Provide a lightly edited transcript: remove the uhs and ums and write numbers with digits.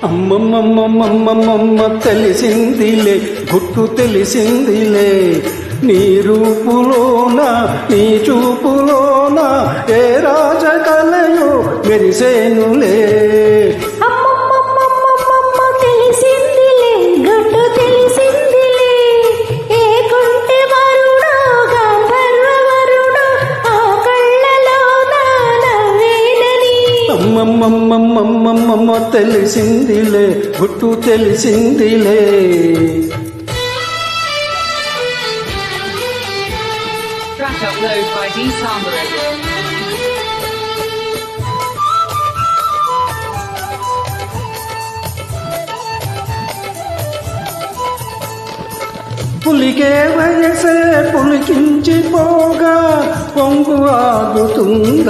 అమ్మమ్మమ్మమ్మమ్మమ్మ తెలిసిందిలే, గుట్టు తెలిసిందిలే, నీ రూపులోన నీ చూపులోన ఏ రాజకలయో మెరిసేనులే. అమ్మమ్మమ్మమ్మమ్మమ్మ తెలిసిందిలే, గుట్టు తెలిసిందిలే. Track upload by D Sambara. పులికే వయసే పులికించిపోగా పొంగు ఆగుతుందా?